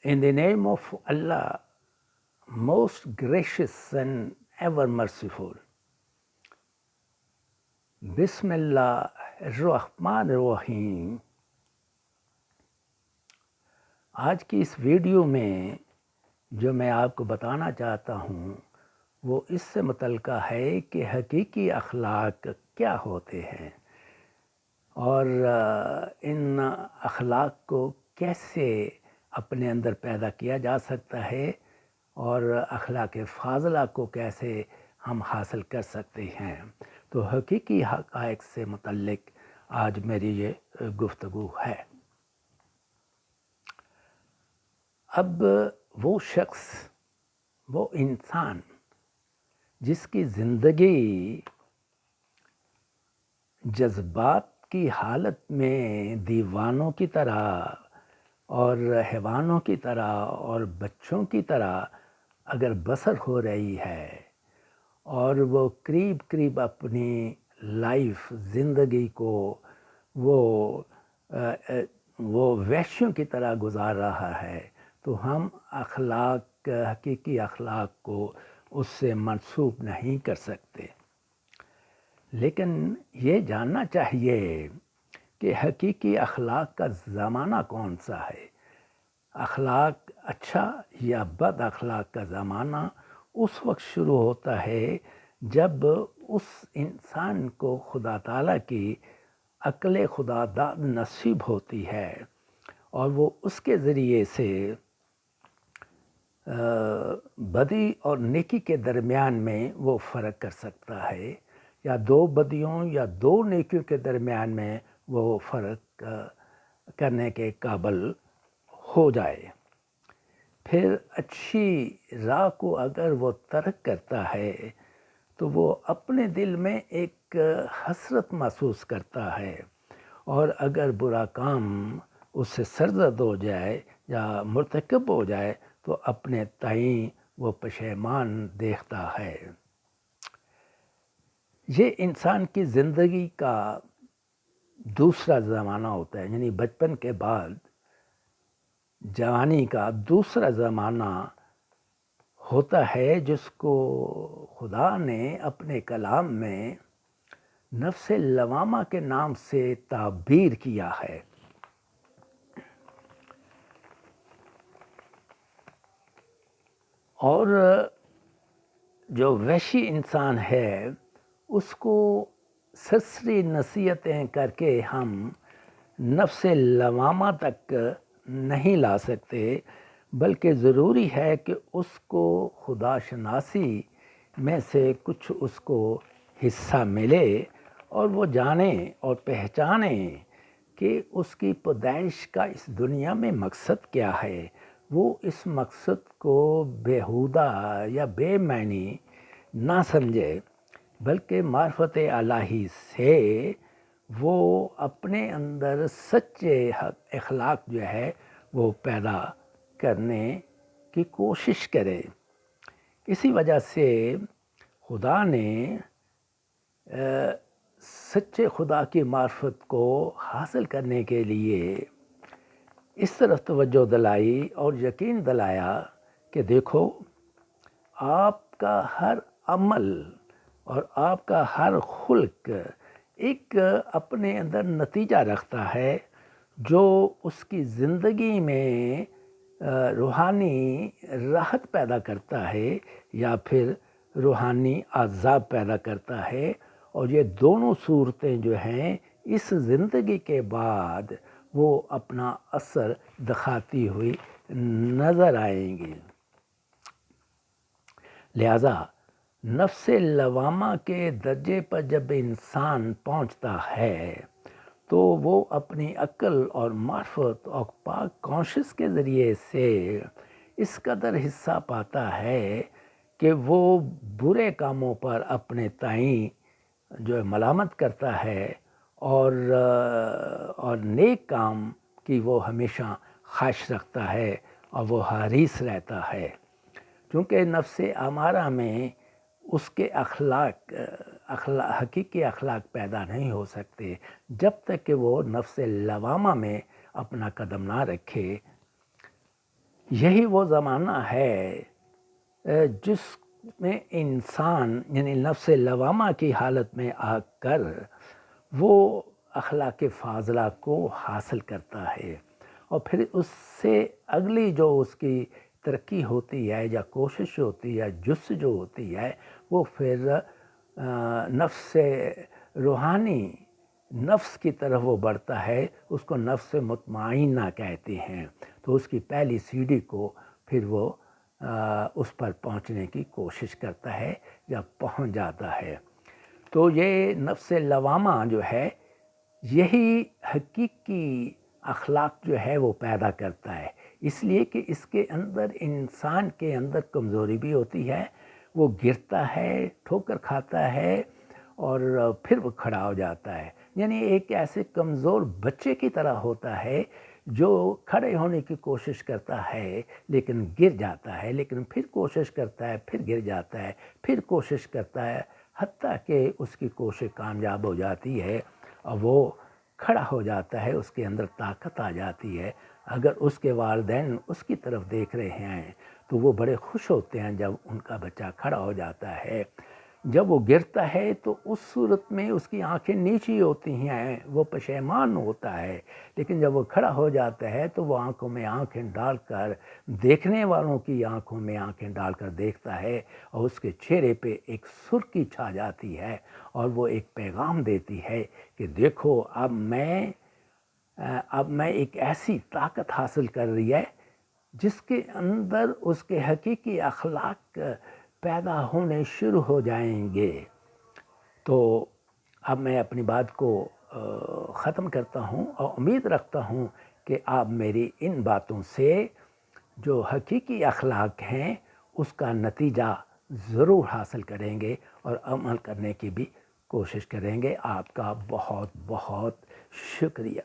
In the name of Allah, most gracious and ever merciful. बिस्मिल्लाहिर्रहमानिर्रहीम। आज की इस वीडियो में जो मैं आपको बताना चाहता हूँ वो इससे मुतल्लिक़ है कि हकीकी अखलाक क्या होते हैं और इन अखलाक को कैसे अपने अंदर पैदा किया जा सकता है और अखलाक फ़ाज़िला को कैसे हम हासिल कर सकते हैं। तो हकीकी हक़ाइक़ से मुतल्लिक़ आज मेरी ये गुफ्तगू है। अब वो शख्स, वो इंसान जिसकी ज़िंदगी जज्बात की हालत में दीवानों की तरह और हैवानों की तरह और बच्चों की तरह अगर बसर हो रही है और वो करीब करीब अपनी लाइफ ज़िंदगी को वो वैश्यों की तरह गुजार रहा है, तो हम अखलाक, हकीकी अखलाक को उससे मंसूब नहीं कर सकते। लेकिन ये जानना चाहिए कि हकीकी अखलाक का ज़माना कौन सा है। अखलाक अच्छा या बद अखलाक का ज़माना उस वक्त शुरू होता है जब उस इंसान को खुदा ताला की अक्ल खुदादाद नसीब होती है और वो उसके ज़रिए से बदी और नेकी के दरमियान में वो फ़र्क कर सकता है, या दो बदियों या दो नेकियों के दरमियान में वो फ़र्क करने के काबिल हो जाए। फिर अच्छी राह को अगर वो तर्क करता है तो वो अपने दिल में एक हसरत महसूस करता है, और अगर बुरा काम उससे सरजद हो जाए या मुर्तकब हो जाए तो अपने ताईं वो पशेमान देखता है। ये इंसान की ज़िंदगी का दूसरा ज़माना होता है, यानी बचपन के बाद जवानी का दूसरा ज़माना होता है, जिसको खुदा ने अपने कलाम में नफ्स लवामा के नाम से ताबीर किया है। और जो वैशी इंसान है उसको सरसरी नसीहतें करके हम नफ्स लवामा तक नहीं ला सकते, बल्कि ज़रूरी है कि उसको खुदा शनासी में से कुछ उसको हिस्सा मिले और वो जाने और पहचाने कि उसकी पैदाइश का इस दुनिया में मकसद क्या है। वो इस मकसद को बेहुदा या बेमानी ना समझे, बल्कि मार्फत इलाही से वो अपने अंदर सच्चे अखलाक जो है वो पैदा करने की कोशिश करे। इसी वजह से खुदा ने सच्चे खुदा की मार्फत को हासिल करने के लिए इस तरफ तवज्जो दिलाई और यकीन दिलाया कि देखो, आपका हर अमल और आपका हर खुल्क एक अपने अंदर नतीजा रखता है जो उसकी ज़िंदगी में रूहानी राहत पैदा करता है या फिर रूहानी अज़ाब पैदा करता है। और ये दोनों सूरतें जो हैं इस ज़िंदगी के बाद वो अपना असर दिखाती हुई नज़र आएंगी। लिहाजा नफ्स लवामा के दर्जे पर जब इंसान पहुंचता है तो वो अपनी अक्ल और मार्फत और पाक कॉन्शियस के ज़रिए से इस कदर हिस्सा पाता है कि वो बुरे कामों पर अपने ताईं जो है मलामत करता है और नेक काम की वो हमेशा ख्वाहिश रखता है और वो हारिस रहता है, क्योंकि नफ्स अमारा में उसके हकीकी अखलाक पैदा नहीं हो सकते जब तक कि वो नफ्स लवामा में अपना कदम ना रखे। یہی وہ زمانہ ہے جس میں انسان یعنی نفس لوامہ کی حالت میں آ کر وہ اخلاق فاضلہ کو حاصل کرتا ہے، اور پھر اس سے اگلی جو اس کی ترقی ہوتی ہے یا کوشش ہوتی ہے، جستجو ہوتی ہے، وہ پھر نفس روحانی نفس کی طرف وہ بڑھتا ہے، اس کو نفس مطمئنہ کہتے ہیں۔ تو اس کی پہلی سیڑھی کو پھر وہ اس پر پہنچنے کی کوشش کرتا ہے، جب پہنچ جاتا ہے تو یہ نفس لوامہ جو ہے یہی حقیقی اخلاق جو ہے وہ پیدا کرتا ہے، اس لیے کہ اس کے اندر انسان کے اندر کمزوری بھی ہوتی ہے، وہ گرتا ہے، ٹھوکر کھاتا ہے اور پھر وہ کھڑا ہو جاتا ہے، یعنی ایک ایسے کمزور بچے کی طرح ہوتا ہے جو کھڑے ہونے کی کوشش کرتا ہے لیکن گر جاتا ہے، لیکن پھر کوشش کرتا ہے، پھر گر جاتا ہے، پھر کوشش کرتا ہے، حتیٰ کہ اس کی کوشش کامیاب ہو جاتی ہے اور وہ کھڑا ہو جاتا ہے، اس کے اندر طاقت آ جاتی ہے۔ اگر اس کے والدین اس کی طرف دیکھ رہے ہیں تو وہ بڑے خوش ہوتے ہیں جب ان کا بچہ کھڑا ہو جاتا ہے۔ جب وہ گرتا ہے تو اس صورت میں اس کی آنکھیں نیچی ہوتی ہیں، وہ پشیمان ہوتا ہے، لیکن جب وہ کھڑا ہو جاتا ہے تو وہ آنکھوں میں آنکھیں ڈال کر دیکھنے والوں کی آنکھوں میں آنکھیں ڈال کر دیکھتا ہے، اور اس کے چہرے پہ ایک سرخی چھا جاتی ہے اور وہ ایک پیغام دیتی ہے کہ دیکھو اب میں ایک ایسی طاقت حاصل کر رہی ہے جس کے اندر اس کے حقیقی اخلاق پیدا ہونے شروع ہو جائیں گے۔ تو اب میں اپنی بات کو ختم کرتا ہوں اور امید رکھتا ہوں کہ آپ میری ان باتوں سے جو حقیقی اخلاق ہیں اس کا نتیجہ ضرور حاصل کریں گے اور عمل کرنے کی بھی کوشش کریں گے۔ آپ کا بہت بہت شکریہ۔